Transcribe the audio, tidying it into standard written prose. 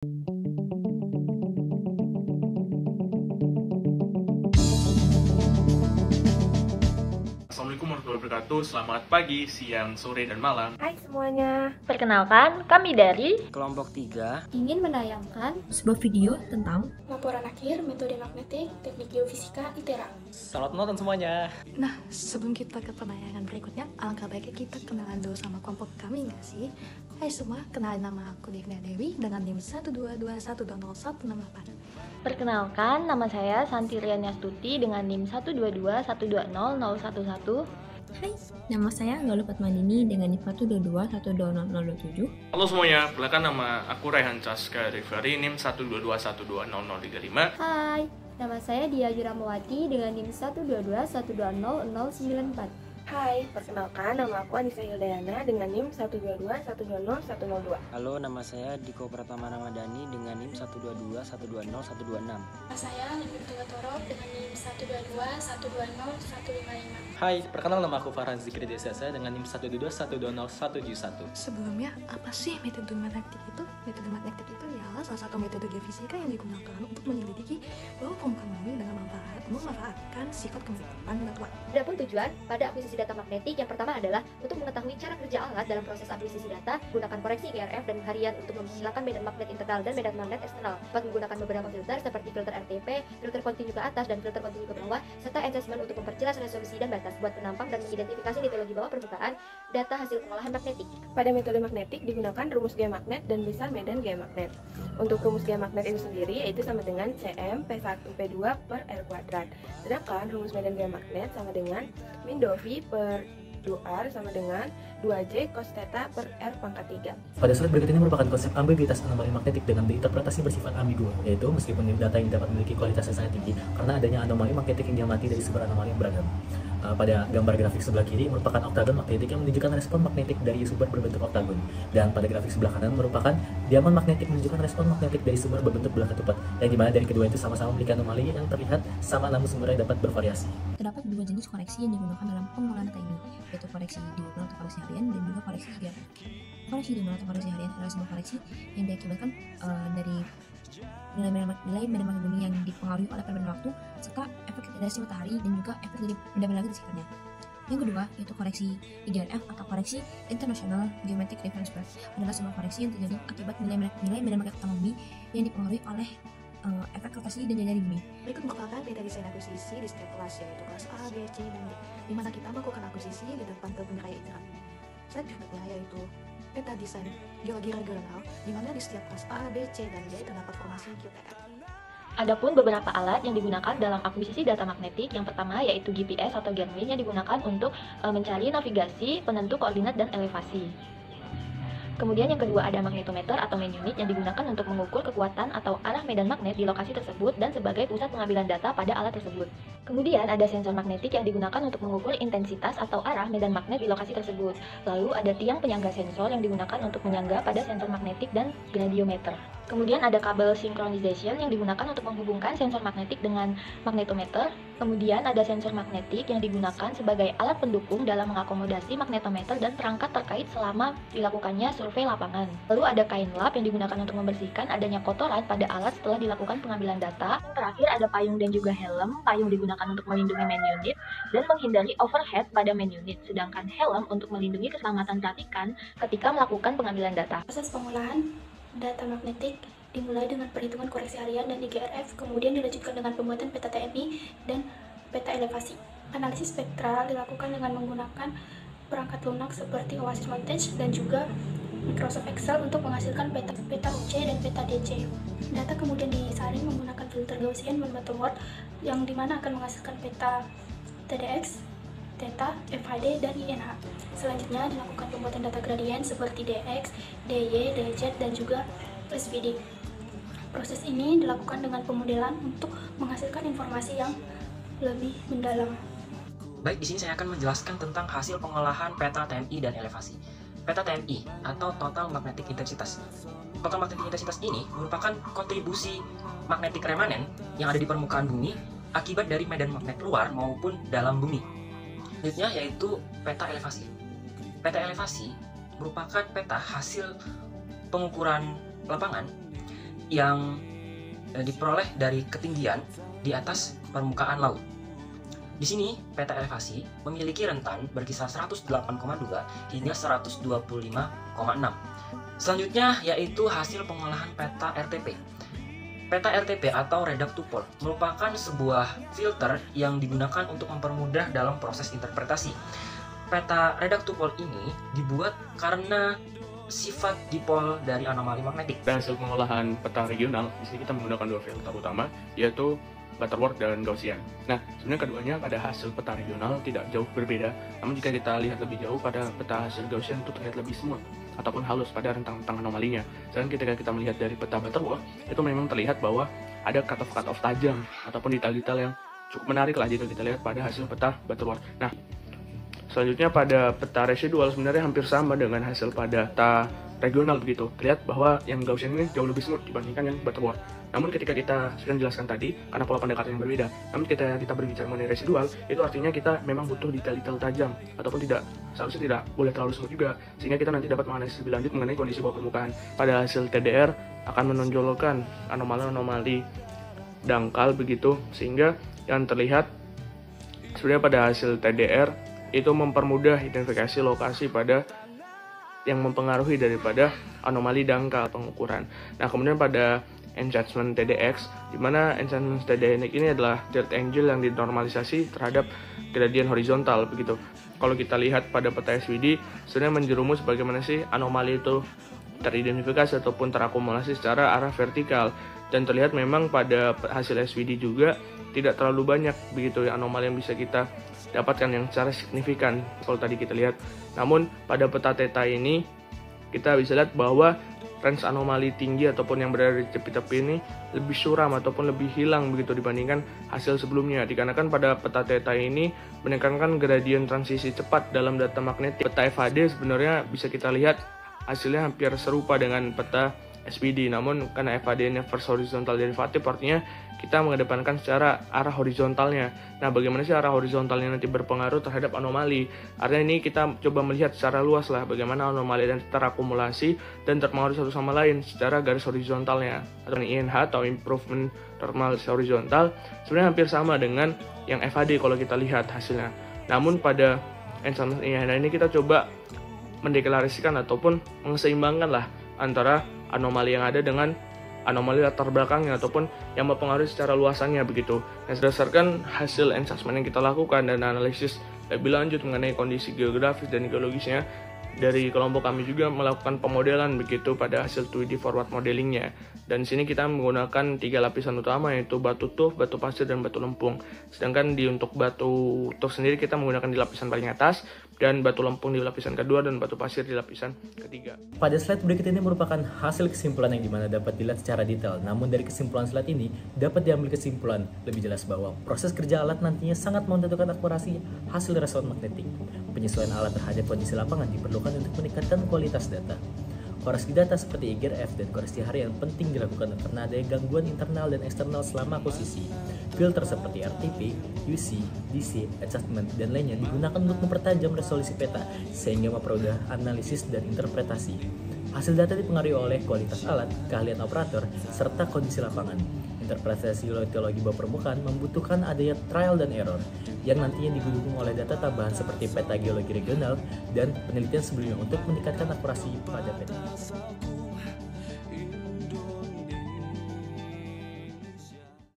Assalamualaikum warahmatullahi wabarakatuh. Selamat pagi, siang, sore, dan malam. Hai semuanya. Perkenalkan, kami dari Kelompok 3 ingin menayangkan sebuah video tentang laporan akhir metode magnetik teknik geofisika ITERA. Selamat menonton semuanya. Nah, sebelum kita ke penayangan berikutnya, alangkah baiknya kita kenalan dulu sama kelompok kami nggak sih? Hai semua, kenalin nama aku Devnia Dewi dengan NIM 122120168. Perkenalkan, nama saya Santi Riania Stuti dengan NIM 122120011. Hai, nama saya Galuh Fatmandini dengan NIM 122120027. Halo semuanya, perkenalkan nama aku Raihan Caska Rifari, NIM 122120035. Hai, nama saya Dia Juramawati dengan NIM 12212200094. Hai, perkenalkan nama aku Anissa Hildayana dengan NIM 122120102. Halo, nama saya Diko Pratama Ramadhani dengan NIM 122120126. Nama saya Limit Tugatoro dengan NIM 122120155. Hai, perkenalkan nama aku Farhan Zikri Desasa dengan NIM 122120171. Sebelumnya, apa sih metode magnetik itu? Metode magnetik itu ialah salah satu metode geofisika yang digunakan untuk menyelidiki bahwa permukaan bumi dengan memanfaatkan sifat kemungkinan batuan. Adapun tujuan pada akuisisi data magnetik yang pertama adalah untuk mengetahui cara kerja alat dalam proses akuisisi data, gunakan koreksi GRF dan harian untuk menghilangkan medan magnet internal dan medan magnet eksternal. Dapat menggunakan beberapa filter seperti filter RTP, filter kontinu ke atas dan filter kontinu ke bawah, serta enhancement untuk memperjelas resolusi dan batas buat penampang dan mengidentifikasi litologi bawah permukaan data hasil pengolahan magnetik. Pada metode magnetik digunakan rumus gaya magnet dan besar medan gaya magnet. Untuk rumus gaya magnet itu sendiri yaitu sama dengan Cm P1 P2 per R kuadrat. Sedangkan rumus medan gaya magnet sama dengan min dou V per 2R sama dengan 2J cos theta per R pangkat 3. Pada slide berikut ini merupakan konsep ambiguitas anomali magnetik dengan diinterpretasi bersifat ambigu, yaitu meskipun data yang dapat memiliki kualitas yang sangat tinggi karena adanya anomali magnetik yang diamati dari sumber anomali yang beragam. Pada gambar grafik sebelah kiri merupakan oktagon magnetik yang menunjukkan respon magnetik dari sumber berbentuk oktagon, dan pada grafik sebelah kanan merupakan diamond magnetik menunjukkan respon magnetik dari sumber berbentuk bulat ketupat, yang dimana dari kedua itu sama-sama memiliki anomali yang terlihat sama namun sumbernya dapat bervariasi. Terdapat dua jenis koreksi yang digunakan dalam pengolahan data ini, yaitu koreksi diagonal atau koreksi harian dan juga koreksi GRF. Koreksi diagonal atau koreksi harian adalah sebuah koreksi yang diakibatkan dari nilai medan magnet bumi yang dipengaruhi oleh perbedaan waktu serta efek radiasi matahari dan juga efek dari benda langit di sekitarnya. Yang kedua yaitu koreksi IGRF atau koreksi International Geometric Reference Plot, adalah sebuah koreksi yang terjadi akibat nilai medan magnet utama bumi yang dipengaruhi oleh efek rotasi dan jajah di bumi. Berikut merupakan peta desain akuisisi di setiap kelas, yaitu kelas A, B, C, dan D, di mana kita melakukan akuisisi di depan kebun raya ITERA. Slide berikutnya yaitu peta desain geologi regional, di mana di setiap kelas A, B, C, dan D terdapat formasi geotektonik. Adapun beberapa alat yang digunakan dalam akuisisi data magnetik, yang pertama yaitu GPS atau Garmin yang digunakan untuk mencari navigasi, penentu koordinat dan elevasi. Kemudian yang kedua ada magnetometer atau main unit yang digunakan untuk mengukur kekuatan atau arah medan magnet di lokasi tersebut dan sebagai pusat pengambilan data pada alat tersebut. Kemudian ada sensor magnetik yang digunakan untuk mengukur intensitas atau arah medan magnet di lokasi tersebut. Lalu ada tiang penyangga sensor yang digunakan untuk menyangga pada sensor magnetik dan gradiometer. Kemudian ada kabel synchronization yang digunakan untuk menghubungkan sensor magnetik dengan magnetometer. Kemudian ada sensor magnetik yang digunakan sebagai alat pendukung dalam mengakomodasi magnetometer dan perangkat terkait selama dilakukannya survei lapangan. Lalu ada kain lap yang digunakan untuk membersihkan adanya kotoran pada alat setelah dilakukan pengambilan data. Yang terakhir ada payung dan juga helm. Payung digunakan untuk melindungi main unit dan menghindari overhead pada main unit, sedangkan helm untuk melindungi keselamatan perhatikan ketika melakukan pengambilan data. Proses pengolahan data magnetik dimulai dengan perhitungan koreksi harian dan IGRF, kemudian dilanjutkan dengan pembuatan peta TMI dan peta elevasi. Analisis spektral dilakukan dengan menggunakan perangkat lunak seperti Oasis Montage dan juga Microsoft Excel untuk menghasilkan peta UC dan peta DC. Data kemudian disaring menggunakan filter Gaussian dan Butterworth yang dimana akan menghasilkan peta TDX, Theta, FHD, dan INH. Selanjutnya dilakukan pembuatan data gradien seperti DX, DY, DZ, dan juga SVD. Proses ini dilakukan dengan pemodelan untuk menghasilkan informasi yang lebih mendalam. Baik, di sini saya akan menjelaskan tentang hasil pengolahan peta TMI dan elevasi. Peta TMI atau Total Magnetic Intensitas. Total Magnetic Intensitas ini merupakan kontribusi magnetik remanen yang ada di permukaan bumi akibat dari medan magnet luar maupun dalam bumi. Selanjutnya yaitu peta elevasi. Peta elevasi merupakan peta hasil pengukuran lapangan yang diperoleh dari ketinggian di atas permukaan laut. Di sini, peta elevasi memiliki rentan berkisar 108,2 hingga 125,6. Selanjutnya yaitu hasil pengolahan peta RTP. Peta RTP atau reduct tupole merupakan sebuah filter yang digunakan untuk mempermudah dalam proses interpretasi. Peta reduct tupole ini dibuat karena sifat dipol dari anomali magnetik. Hasil pengolahan peta regional, di sini kita menggunakan dua filter utama, yaitu Butterworth dan Gaussian. Nah, sebenarnya keduanya pada hasil peta regional tidak jauh berbeda, namun jika kita lihat lebih jauh pada peta hasil Gaussian itu terlihat lebih smooth ataupun halus pada rentang-rentang anomalinya. Sedangkan ketika kita melihat dari peta Butterworth, itu memang terlihat bahwa ada cut-off tajam ataupun detail-detail yang cukup menarik lah jika kita lihat pada hasil peta Butterworth. Nah, selanjutnya pada peta residual sebenarnya hampir sama dengan hasil pada peta regional begitu. Terlihat bahwa yang Gaussian ini jauh lebih smooth dibandingkan yang Butterworth. Namun ketika kita sudah jelaskan tadi, karena pola pendekatan yang berbeda, namun ketika kita berbicara mengenai residual, itu artinya kita memang butuh detail-detail tajam, ataupun seharusnya tidak boleh terlalu smooth juga, sehingga kita nanti dapat menganalisis lebih lanjut mengenai kondisi bawah permukaan. Pada hasil TDR akan menonjolkan anomali-anomali dangkal begitu, sehingga yang terlihat sebenarnya pada hasil TDR itu mempermudah identifikasi lokasi pada yang mempengaruhi daripada anomali dangkal pengukuran. Nah, kemudian pada enhancement TDX, di mana enhancement TDX ini adalah dirt angle yang dinormalisasi terhadap gradien horizontal begitu. Kalau kita lihat pada peta SVD, sebenarnya menjerumus bagaimana sih anomali itu teridentifikasi ataupun terakumulasi secara arah vertikal, dan terlihat memang pada hasil SVD juga tidak terlalu banyak begitu ya anomali yang bisa kita dapatkan yang secara signifikan kalau tadi kita lihat. Namun pada peta theta ini kita bisa lihat bahwa range anomali tinggi ataupun yang berada di tepi-tepi ini lebih suram ataupun lebih hilang begitu dibandingkan hasil sebelumnya, dikarenakan pada peta theta ini menekankan gradien transisi cepat dalam data magnetik. Peta FHD sebenarnya bisa kita lihat hasilnya hampir serupa dengan peta SPD, namun karena FHD ini first horizontal derivative, artinya kita mengedepankan secara arah horizontalnya. Nah, bagaimana sih arah horizontalnya nanti berpengaruh terhadap anomali? Artinya ini kita coba melihat secara luas lah bagaimana anomali dan terakumulasi dan terpengaruh satu sama lain secara garis horizontalnya, atau INH atau improvement normal horizontal sebenarnya hampir sama dengan yang FHD kalau kita lihat hasilnya. Namun pada enhancement INH ini kita coba mendeklarasikan ataupun mengeseimbangkan lah antara anomali yang ada dengan anomali latar belakangnya ataupun yang mempengaruhi secara luasannya begitu. Nah, berdasarkan hasil enhancement yang kita lakukan dan analisis lebih lanjut mengenai kondisi geografis dan geologisnya, dari kelompok kami juga melakukan pemodelan begitu pada hasil 2D forward modelingnya. Dan sini kita menggunakan 3 lapisan utama, yaitu batu tuff, batu pasir, dan batu lempung. Sedangkan untuk batu tuff sendiri kita menggunakan di lapisan paling atas, dan batu lempung di lapisan kedua, dan batu pasir di lapisan ketiga. Pada slide berikut ini merupakan hasil kesimpulan yang dimana dapat dilihat secara detail. Namun dari kesimpulan slide ini dapat diambil kesimpulan lebih jelas bahwa proses kerja alat nantinya sangat menentukan akurasi hasil resonans magnetik. Penyesuaian alat terhadap kondisi lapangan diperlukan untuk meningkatkan kualitas data. Koreksi data seperti IGRF dan koreksi harian penting dilakukan karena ada gangguan internal dan eksternal selama akuisisi. Filter seperti RTP, UC, DC, adjustment, dan lainnya digunakan untuk mempertajam resolusi peta sehingga mempermudah analisis dan interpretasi. Hasil data dipengaruhi oleh kualitas alat, keahlian operator, serta kondisi lapangan. Interpretasi geologi bawah permukaan membutuhkan adanya trial dan error yang nantinya didukung oleh data tambahan seperti peta geologi regional dan penelitian sebelumnya untuk meningkatkan akurasi pada peta.